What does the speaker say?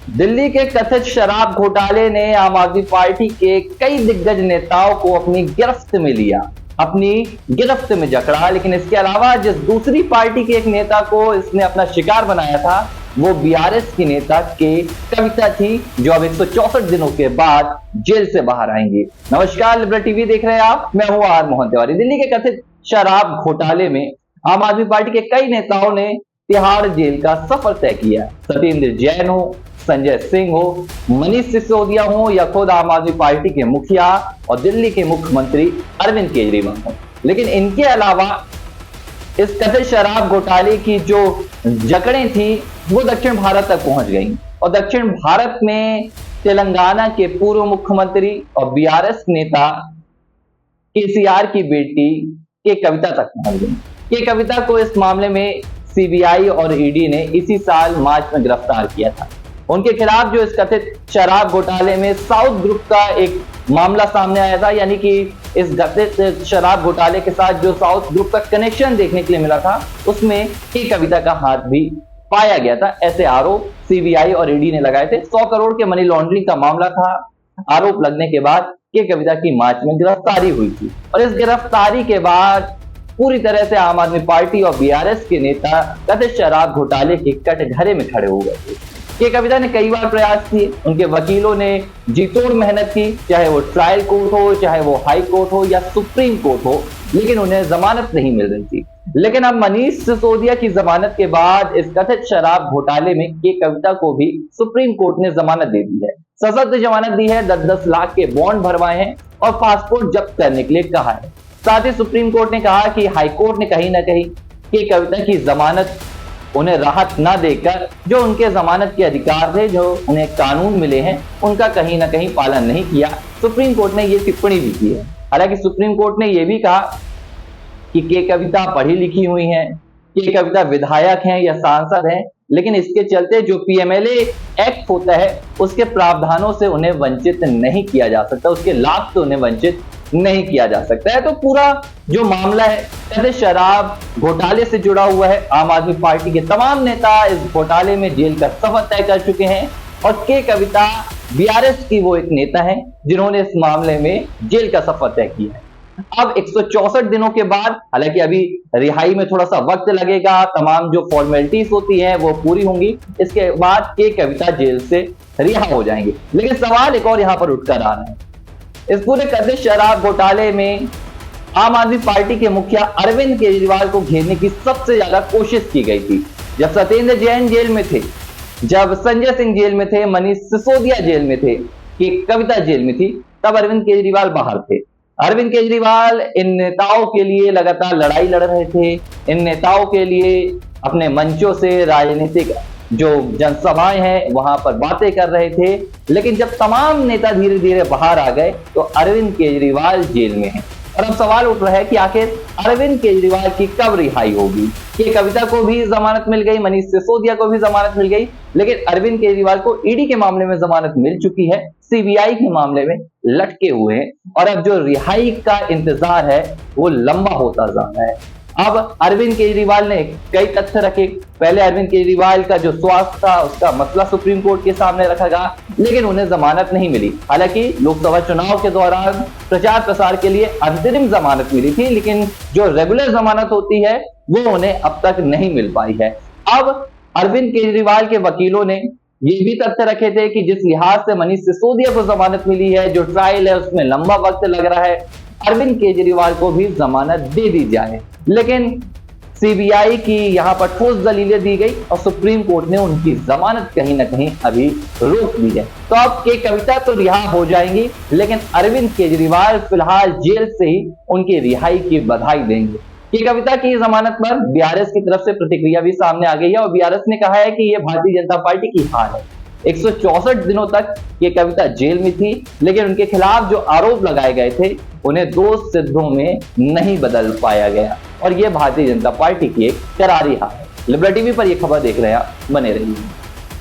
दिल्ली के कथित शराब घोटाले ने आम आदमी पार्टी के कई दिग्गज नेताओं को अपनी गिरफ्त में लिया, अपनी गिरफ्त में जकड़ा। लेकिन इसके अलावा जिस दूसरी पार्टी के एक नेता को इसने अपना शिकार बनाया था वो बीआरएस की नेता के कविता थी, जो अब 164 दिनों के बाद जेल से बाहर आएंगी। नमस्कार, लिबरल टीवी देख रहे हैं आप, मैं हूं आर मोहन तिवारी। दिल्ली के कथित शराब घोटाले में आम आदमी पार्टी के कई नेताओं ने तिहाड़ जेल का सफर तय किया। सत्येंद्र जैन हो, संजय सिंह हो, मनीष सिसोदिया हो या खुद आम आदमी पार्टी के मुखिया और दिल्ली के मुख्यमंत्री अरविंद केजरीवाल हो। लेकिन इनके अलावा इस कथित शराब घोटाले की जो जकड़ें थी वो दक्षिण भारत तक पहुंच गई और दक्षिण भारत में तेलंगाना के पूर्व मुख्यमंत्री और बीआरएस नेता केसीआर की बेटी के कविता तक पहुंच गई। के कविता को इस मामले में सीबीआई और ईडी ने इसी साल मार्च में गिरफ्तार किया था। उनके खिलाफ जो इस कथित शराब घोटाले में साउथ ग्रुप का एक मामला सामने आया था, यानी कि इस कथित शराब घोटाले के साथ जो साउथ ग्रुप का कनेक्शन देखने के लिए मिला था उसमें के कविता का हाथ भी पाया गया था। ऐसे आरोप सीबीआई और ईडी ने लगाए थे। 100 करोड़ के मनी लॉन्ड्रिंग का मामला था। आरोप लगने के बाद के कविता की मार्च में गिरफ्तारी हुई थी और इस गिरफ्तारी के बाद पूरी तरह से आम आदमी पार्टी और बीआरएस के नेता कथित शराब घोटाले के कटघरे में खड़े हो गए थे। के कविता ने कई बार प्रयास किए, उनके वकीलों ने जी तोड़ मेहनत की, चाहे वो ट्रायल कोर्ट हो, चाहे वो हाई कोर्ट हो या सुप्रीम कोर्ट हो, लेकिन उन्हें जमानत नहीं मिल रही थी। लेकिन अब मनीष सिसोदिया की जमानत के बाद इस कथित शराब घोटाले में के कविता को भी सुप्रीम कोर्ट ने जमानत दे दी है। सशर्त जमानत दी है, 10-10 लाख के बॉन्ड भरवाए हैं और पासपोर्ट जब्त करने के लिए कहा है। साथ ही सुप्रीम कोर्ट ने कहा कि हाई कोर्ट ने कहीं ना कहीं के कविता की जमानत उन्हें राहत ना देकर जो उनके जमानत के अधिकार थे, जो उन्हें कानून मिले हैं, उनका कहीं ना कहीं पालन नहीं किया। सुप्रीम कोर्ट ने ये टिप्पणी भी की है। हालांकि सुप्रीम कोर्ट ने यह भी कहा कि के कविता पढ़ी लिखी हुई हैं, के कविता विधायक हैं या सांसद हैं, लेकिन इसके चलते जो पीएमएलए एक्ट होता है उसके प्रावधानों से उन्हें वंचित नहीं किया जा सकता, उसके लाभ से उन्हें वंचित नहीं किया जा सकता है। तो पूरा जो मामला है कथित शराब घोटाले से जुड़ा हुआ है। आम आदमी पार्टी के तमाम नेता इस घोटाले में जेल का सफर तय कर चुके हैं और के कविता बीआरएस की वो एक नेता है जिन्होंने इस मामले में जेल का सफर तय किया है। अब 164 दिनों के बाद, हालांकि अभी रिहाई में थोड़ा सा वक्त लगेगा, तमाम जो फॉर्मेलिटीज होती हैं वो पूरी होंगी, इसके बाद के कविता जेल से रिहा हो जाएंगे। लेकिन सवाल एक और यहां पर उठकर आ रहा है, इस पूरे कथित शराब घोटाले में आम आदमी पार्टी के मुखिया अरविंद केजरीवाल को घेरने की सबसे ज्यादा कोशिश की गई थी। जब सत्येंद्र जैन जेल में थे, जब संजय सिंह जेल में थे, मनीष सिसोदिया जेल में थे, कि कविता जेल में थी, तब अरविंद केजरीवाल बाहर थे। अरविंद केजरीवाल इन नेताओं के लिए लगातार लड़ाई लड़ रहे थे, इन नेताओं के लिए अपने मंचों से राजनीतिक जो जनसभाएं हैं वहां पर बातें कर रहे थे। लेकिन जब तमाम नेता धीरे धीरे बाहर आ गए तो अरविंद केजरीवाल जेल में हैं और अब सवाल उठ रहा है कि आखिर अरविंद केजरीवाल की कब रिहाई होगी। के कविता को भी जमानत मिल गई, मनीष सिसोदिया को भी जमानत मिल गई, लेकिन अरविंद केजरीवाल को ईडी के मामले में जमानत मिल चुकी है, सीबीआई के मामले में लटके हुए हैं और अब जो रिहाई का इंतजार है वो लंबा होता जा रहा है। अब अरविंद केजरीवाल ने कई तथ्य रखे। पहले अरविंद केजरीवाल का जो स्वास्थ्य था उसका मसला सुप्रीम कोर्ट के सामने रखा गया, लेकिन उन्हें जमानत नहीं मिली। हालांकि लोकसभा चुनाव के दौरान प्रचार प्रसार के लिए अंतरिम जमानत मिली थी, लेकिन जो रेगुलर जमानत होती है वो उन्हें अब तक नहीं मिल पाई है। अब अरविंद केजरीवाल के वकीलों ने ये भी तथ्य रखे थे कि जिस लिहाज से मनीष सिसोदिया को जमानत मिली है, जो ट्रायल है उसमें लंबा वक्त लग रहा है, अरविंद केजरीवाल को भी जमानत दे दी जाए। लेकिन सीबीआई की यहां पर ठोस दलीलें दी गई और सुप्रीम कोर्ट ने उनकी जमानत कहीं ना कहीं अभी रोक दी है। तो अब के कविता तो रिहा हो जाएंगी, लेकिन अरविंद केजरीवाल फिलहाल जेल से ही उनकी रिहाई की बधाई देंगे। के कविता की जमानत पर बीआरएस की तरफ से प्रतिक्रिया भी सामने आ गई है और बीआरएस ने कहा है कि यह भारतीय जनता पार्टी की हार है। 164 दिनों तक ये कविता जेल में थी, लेकिन उनके खिलाफ जो आरोप लगाए गए थे उन्हें दोष सिद्धों में नहीं बदल पाया गया और ये भारतीय जनता पार्टी की एक करारी हार है। लिबरल टीवी पर यह खबर देख रहे हैं, बने रहिए।